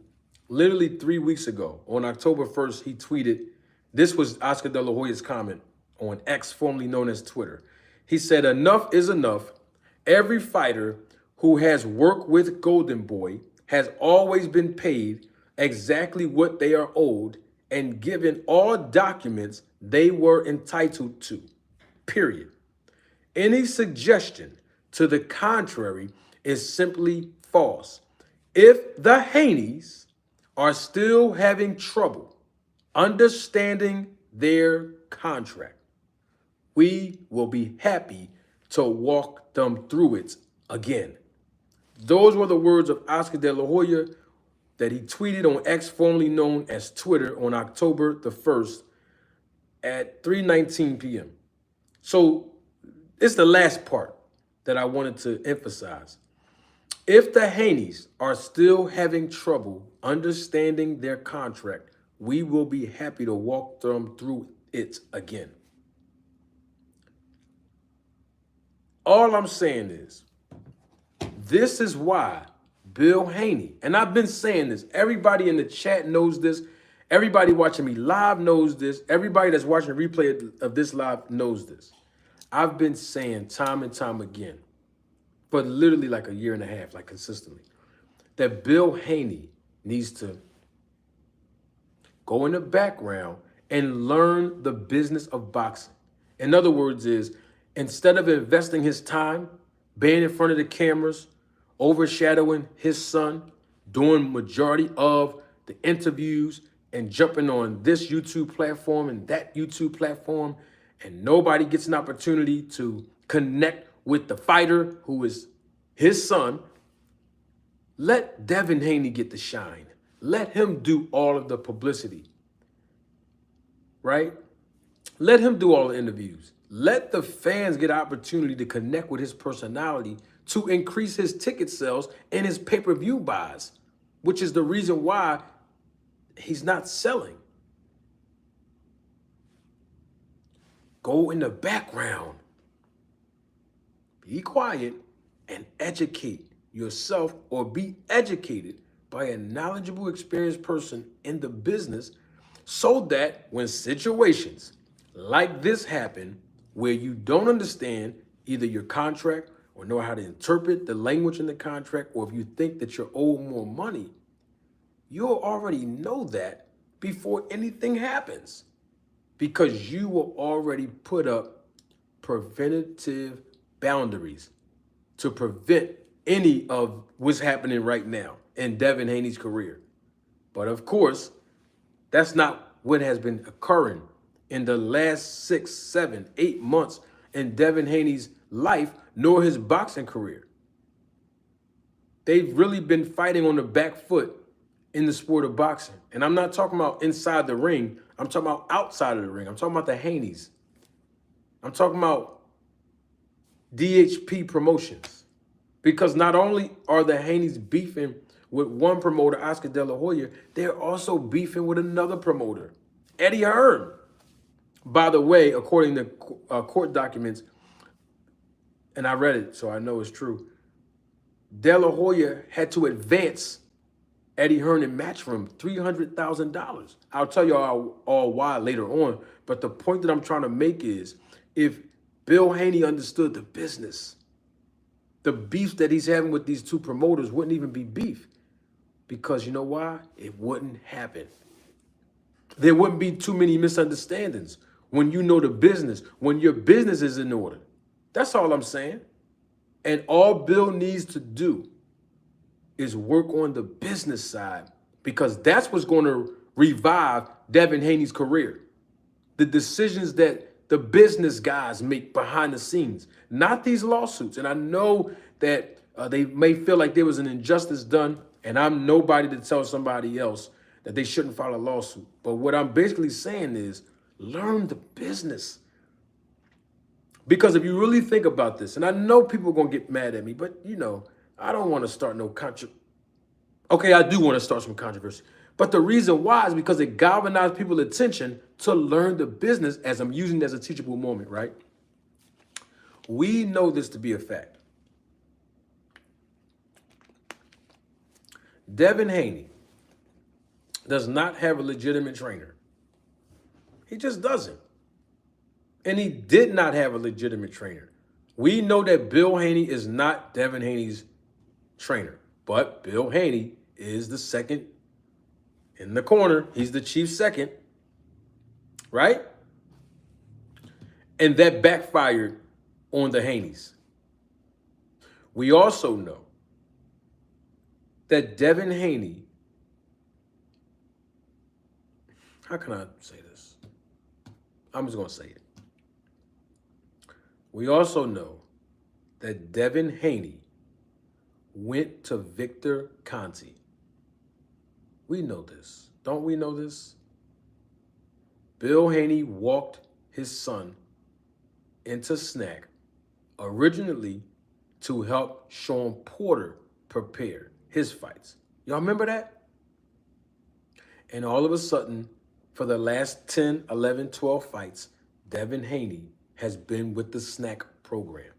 literally 3 weeks ago. On October 1st, he tweeted, this was Oscar De La Hoya's comment on X, formerly known as Twitter. He said, enough is enough. Every fighter who has worked with Golden Boy has always been paid exactly what they are owed and given all documents they were entitled to, period. Any suggestion to the contrary is simply false. If the Haneys are still having trouble understanding their contract, we will be happy to walk them through it again. Those were the words of Oscar De La Hoya that he tweeted on X, formerly known as Twitter, on October the 1st at 3:19 p.m. So it's the last part that I wanted to emphasize. If the Haneys are still having trouble understanding their contract, we will be happy to walk them through it again. All I'm saying is, this is why Bill Haney, and I've been saying this, everybody in the chat knows this, everybody watching me live knows this, everybody that's watching a replay of this live knows this. I've been saying time and time again, for literally like a year and a half, like consistently, that Bill Haney needs to go in the background and learn the business of boxing. In other words, instead of investing his time, being in front of the cameras, overshadowing his son, doing majority of the interviews and jumping on this YouTube platform and that YouTube platform, and nobody gets an opportunity to connect with the fighter who is his son, let Devin Haney get the shine. Let him do all of the publicity, right? Let him do all the interviews. Let the fans get an opportunity to connect with his personality to increase his ticket sales and his pay-per-view buys, which is the reason why he's not selling. Go in the background. Be quiet and educate yourself or be educated by a knowledgeable, experienced person in the business so that when situations like this happen where you don't understand either your contract or know how to interpret the language in the contract, or if you think that you're owed more money, you'll already know that before anything happens because you will already put up preventative boundaries to prevent any of what's happening right now in Devin Haney's career. But of course, that's not what has been occurring in the last 6, 7, 8 months in Devin Haney's life, nor his boxing career. They've really been fighting on the back foot in the sport of boxing. And I'm not talking about inside the ring. I'm talking about outside of the ring. I'm talking about the Haneys. I'm talking about DHP Promotions. Because not only are the Haneys beefing with one promoter, Oscar De La Hoya, they're also beefing with another promoter, Eddie Hearn. By the way, according to court documents, and I read it, so I know it's true, De La Hoya had to advance Eddie Hearn in Matchroom $300,000. I'll tell you all why later on, but the point that I'm trying to make is if Bill Haney understood the business, the beef that he's having with these two promoters wouldn't even be beef. Because you know why? It wouldn't happen. There wouldn't be too many misunderstandings when you know the business, when your business is in order. That's all I'm saying. And all Bill needs to do is work on the business side, because that's what's going to revive Devin Haney's career. The decisions that the business guys make behind the scenes, not these lawsuits. And I know that they may feel like there was an injustice done, and I'm nobody to tell somebody else that they shouldn't file a lawsuit. But what I'm basically saying is learn the business. Because if you really think about this, and I know people are going to get mad at me, but you know, I don't want to start no controversy. Okay, I do want to start some controversy. But the reason why is because it galvanized people's attention to learn the business, as I'm using it as a teachable moment, right? We know this to be a fact. Devin Haney does not have a legitimate trainer. He just doesn't. And he did not have a legitimate trainer. We know that Bill Haney is not Devin Haney's trainer, but Bill Haney is the second in the corner. He's the chief second, right? And that backfired on the Haneys. We also know that Devin Haney, how can I say this? I'm just going to say it. We also know that Devin Haney went to Victor Conte. We know this. Don't we know this? Bill Haney walked his son into Snack originally to help Sean Porter prepare his fights. Y'all remember that? And all of a sudden, for the last 10, 11, 12 fights, Devin Haney has been with the Snack program.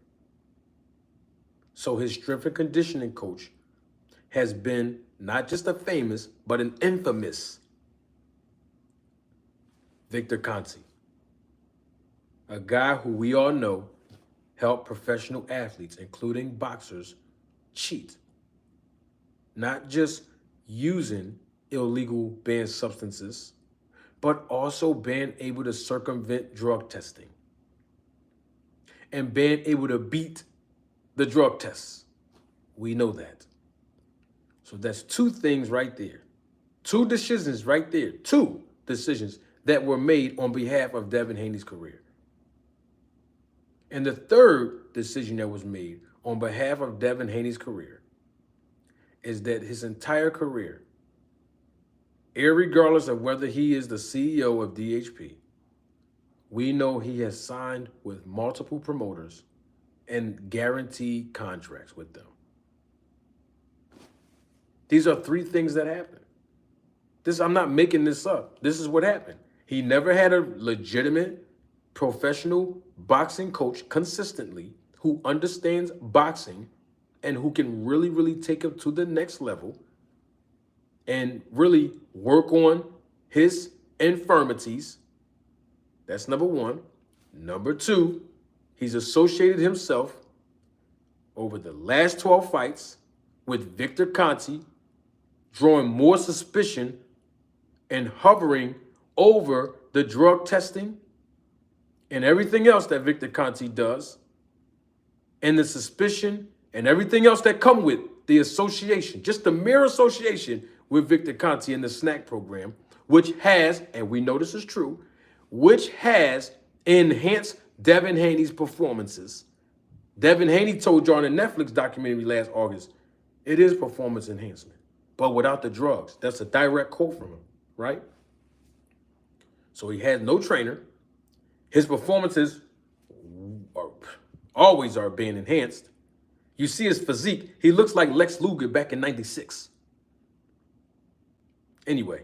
So his strength and conditioning coach has been not just a famous, but an infamous Victor Conte. A guy who we all know helped professional athletes, including boxers, cheat. Not just using illegal banned substances, but also being able to circumvent drug testing and being able to beat the drug tests. We know that. So that's two things right there. Two decisions right there. Two decisions that were made on behalf of Devin Haney's career. And the third decision that was made on behalf of Devin Haney's career is that his entire career, irregardless of whether he is the CEO of DHP, we know he has signed with multiple promoters and guaranteed contracts with them. These are three things that happened. I'm not making this up. This is what happened. He never had a legitimate professional boxing coach consistently who understands boxing and who can really, really take him to the next level and really work on his infirmities. That's number one. Number two, he's associated himself over the last 12 fights with Victor Conte, drawing more suspicion and hovering over the drug testing and everything else that Victor Conte does, and the suspicion and everything else that come with the association, just the mere association with Victor Conte and the snack program, which has, and we know this is true, which has enhanced Devin Haney's performances. Devin Haney told y'all in a Netflix documentary last August, it is performance enhancement, but without the drugs. That's a direct quote from him, right? So he has no trainer. His performances always are being enhanced. You see his physique. He looks like Lex Luger back in '96. Anyway,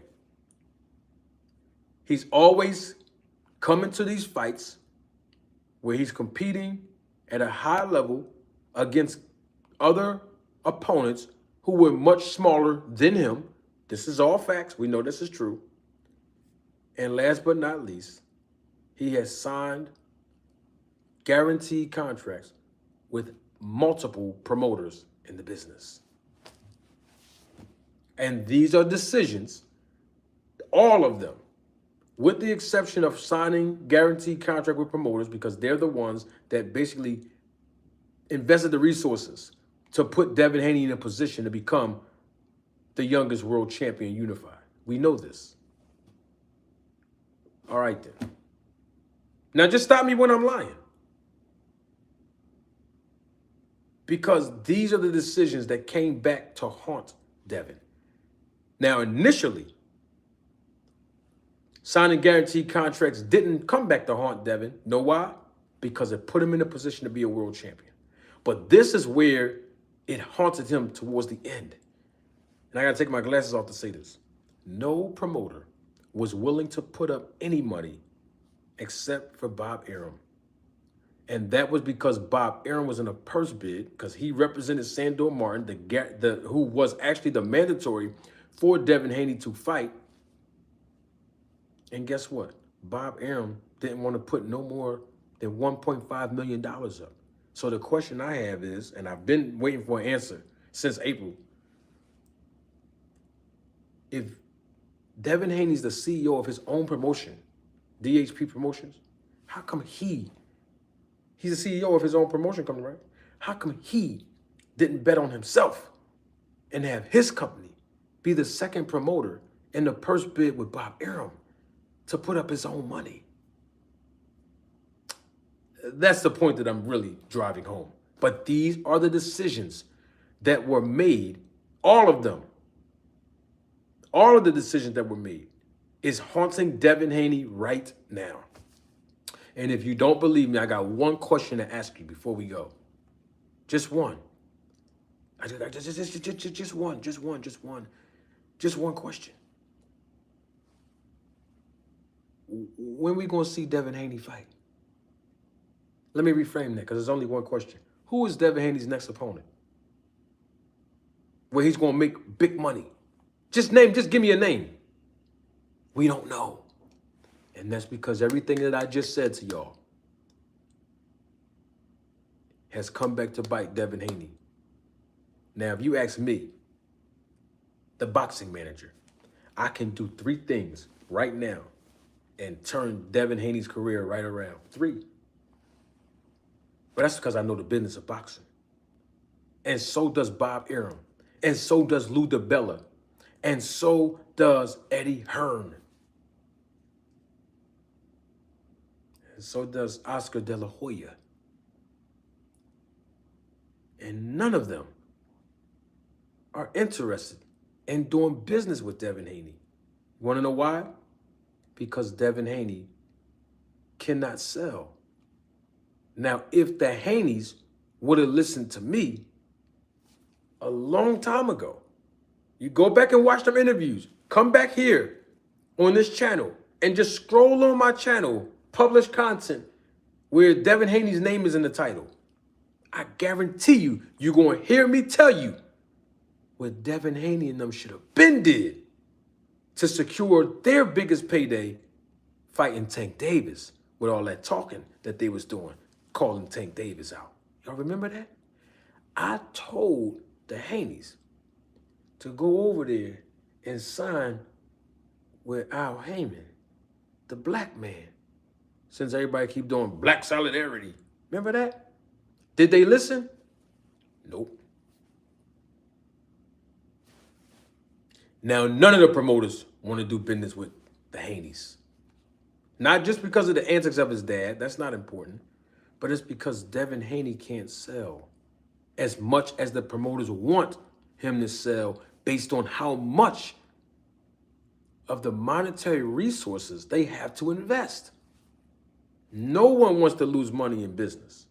he's always coming to these fights where he's competing at a high level against other opponents who were much smaller than him. This is all facts. We know this is true. And last but not least, he has signed guaranteed contracts with multiple promoters in the business. And these are decisions, all of them, with the exception of signing guaranteed contract with promoters, because they're the ones that basically invested the resources to put Devin Haney in a position to become the youngest world champion unified. We know this. All right, then. Now, just stop me when I'm lying. Because these are the decisions that came back to haunt Devin. Now, initially, signing guaranteed contracts didn't come back to haunt Devin. Know why? Because it put him in a position to be a world champion. But this is where it haunted him towards the end. And I got to take my glasses off to say this. No promoter was willing to put up any money except for Bob Arum. And that was because Bob Arum was in a purse bid because he represented Sandor Martin, who was actually the mandatory for Devin Haney to fight. And guess what? Bob Arum didn't want to put no more than $1.5 million up. So the question I have is, and I've been waiting for an answer since April, if Devin Haney's the CEO of his own promotion, DHP Promotions, how come he's the CEO of his own promotion company, right? How come he didn't bet on himself and have his company be the second promoter in the purse bid with Bob Arum to put up his own money? That's the point that I'm really driving home. But these are the decisions that were made, all of them. All of the decisions that were made is haunting Devin Haney right now. And if you don't believe me, I got one question to ask you before we go. Just one. Just one question. When we going to see Devin Haney fight? Let me reframe that because there's only one question. Who is Devin Haney's next opponent? Where he's going to make big money? Just give me a name. We don't know. And that's because everything that I just said to y'all has come back to bite Devin Haney. Now, if you ask me, the boxing manager, I can do 3 things right now and turn Devin Haney's career right around. 3. But that's because I know the business of boxing. And so does Bob Arum. And so does Lou DiBella. And so does Eddie Hearn. And so does Oscar De La Hoya. And none of them are interested in doing business with Devin Haney. You want to know why? Because Devin Haney cannot sell. Now, if the Haneys would have listened to me a long time ago, you go back and watch them interviews, come back here on this channel and just scroll on my channel published content where Devin Haney's name is in the title. I guarantee you, you're going to hear me tell you what Devin Haney and them should have been did to secure their biggest payday fighting Tank Davis with all that talking that they was doing, calling Tank Davis out. Y'all remember that? I told the Haneys to go over there and sign with Al Heyman, the black man, since everybody keep doing black solidarity. Remember that? Did they listen? Nope. Now, none of the promoters want to do business with the Haneys. Not just because of the antics of his dad, that's not important, but it's because Devin Haney can't sell as much as the promoters want him to sell based on how much of the monetary resources they have to invest. No one wants to lose money in business,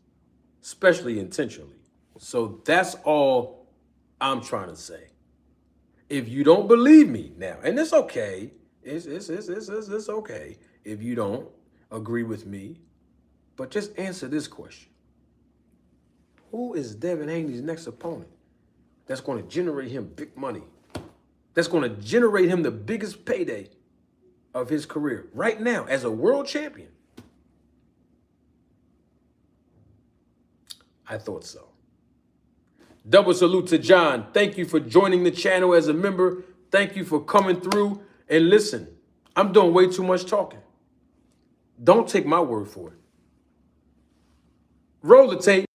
especially intentionally. So that's all I'm trying to say. If you don't believe me now, and it's okay, it's okay if you don't agree with me, but just answer this question. Who is Devin Haney's next opponent that's going to generate him big money? That's going to generate him the biggest payday of his career right now as a world champion? I thought so. Double salute to John. Thank you for joining the channel as a member. Thank you for coming through. And listen, I'm doing way too much talking. Don't take my word for it. Roll the tape.